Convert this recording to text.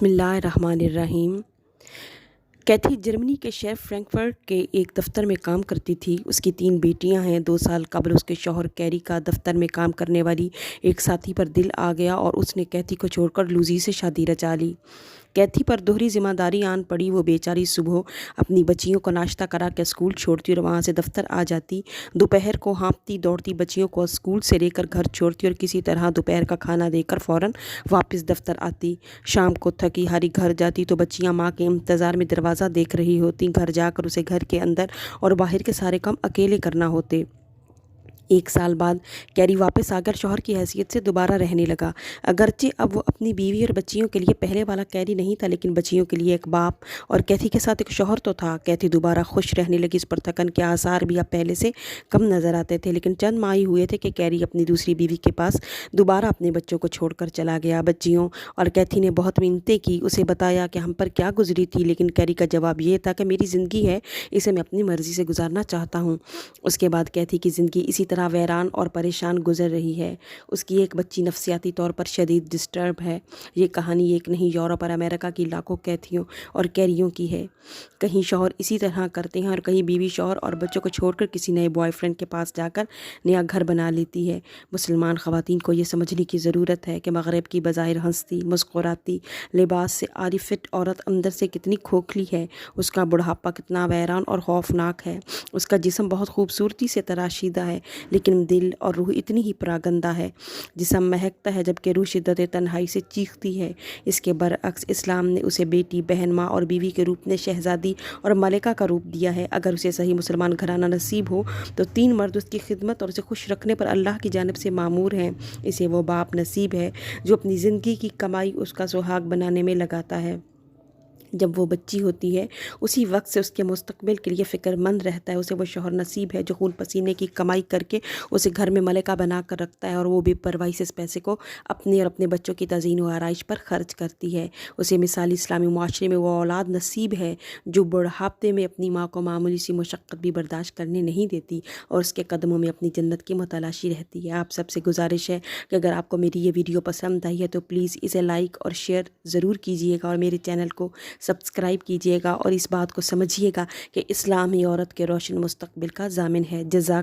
बिस्मिल्लाहिर्रहमानिर्रहीम। कैथी जर्मनी के शहर फ्रैंकफर्ट के एक दफ्तर में काम करती थी। उसकी 3 बेटियां हैं। 2 साल कबल उसके शौहर कैरी का दफ्तर में काम करने वाली एक साथी पर दिल आ गया और उसने कैथी को छोड़कर लूजी से शादी रचा ली। कैथी पर दोहरी जिम्मेदारी आन पड़ी। वो बेचारी सुबह अपनी बच्चियों को नाश्ता करा के स्कूल छोड़ती और वहाँ से दफ्तर आ जाती। दोपहर को हाँफती दौड़ती बच्चियों को स्कूल से लेकर घर छोड़ती और किसी तरह दोपहर का खाना देकर फ़ौरन वापस दफ्तर आती। शाम को थकी हारी घर जाती तो बच्चियाँ माँ के इंतज़ार में दरवाज़ा देख रही होती। घर जाकर उसे घर के अंदर और बाहर के सारे काम अकेले करना होते। 1 साल बाद कैरी वापस आकर शौहर की हैसियत से दोबारा रहने लगा। अगरचे अब वो अपनी बीवी और बच्चियों के लिए पहले वाला कैरी नहीं था, लेकिन बच्चियों के लिए एक बाप और कैथी के साथ एक शौहर तो था। कैथी दोबारा खुश रहने लगी। इस पर थकन के आसार भी अब पहले से कम नज़र आते थे। लेकिन चंद माह ही हुए थे कि कैरी अपनी दूसरी बीवी के पास दोबारा अपने बच्चों को छोड़कर चला गया। बच्चियों और कैथी ने बहुत मिन्नतें की, उसे बताया कि हम पर क्या गुजरी थी, लेकिन कैरी का जवाब ये था कि मेरी ज़िंदगी है, इसे मैं अपनी मर्ज़ी से गुजारना चाहता हूँ। उसके बाद कैथी की ज़िंदगी इसी तरह वैरान और परेशान गुजर रही है। उसकी एक बच्ची नफसियाती तौर पर शदीद डिस्टर्ब है। ये कहानी एक नहीं, यूरोप और अमेरिका की लाखों कैथियों और कैरियों की है। कहीं शौहर इसी तरह करते हैं और कहीं बीवी शौहर और बच्चों को छोड़कर किसी नए बॉयफ्रेंड के पास जाकर नया घर बना लेती है। मुसलमान ख़वातीन को ये समझने की ज़रूरत है कि मग़रिब की बज़ाहिर हंसती मुस्कुराती लिबास से आरी फिट औरत अंदर से कितनी खोखली है। उसका बुढ़ापा कितना वैरान और खौफनाक है। उसका जिस्म बहुत खूबसूरती से तराशीदा है, लेकिन दिल और रूह इतनी ही परागंदा है। जिस्म महकता है जबकि रूह शिद्दत तन्हाई से चीखती है। इसके बरअक्स इस्लाम ने उसे बेटी, बहन, माँ और बीवी के रूप में शहजादी और मलिका का रूप दिया है। अगर उसे सही मुसलमान घराना नसीब हो तो 3 मर्द उसकी खिदमत और उसे खुश रखने पर अल्लाह की जानिब से मामूर हैं। इसे वो बाप नसीब है जो अपनी ज़िंदगी की कमाई उसका सुहाग बनाने में लगाता है। जब वो बच्ची होती है उसी वक्त से उसके मुस्तकबिल के लिए फ़िक्रमंद रहता है। उसे वो शौहर नसीब है जो खून पसीने की कमाई करके उसे घर में मलिका बना कर रखता है और वो बेपरवाही से इस पैसे को अपने और अपने बच्चों की तज़ीन व आराइश पर खर्च करती है। उसे मिसाली इस्लामी मुआशरे में वो औलाद नसीब है जो बुढ़ापे में अपनी माँ को मामूली सी मुशक्क़त भी बर्दाश्त करने नहीं देती और उसके कदमों में अपनी जन्नत की मुतलाशी रहती है। आप सबसे गुजारिश है कि अगर आपको मेरी ये वीडियो पसंद आई है तो प्लीज़ इसे लाइक और शेयर ज़रूर कीजिएगा और मेरे चैनल को सब्सक्राइब कीजिएगा और इस बात को समझिएगा कि इस्लाम ही औरत के रोशन मुस्तकबिल का ज़ामिन है। जज़ाक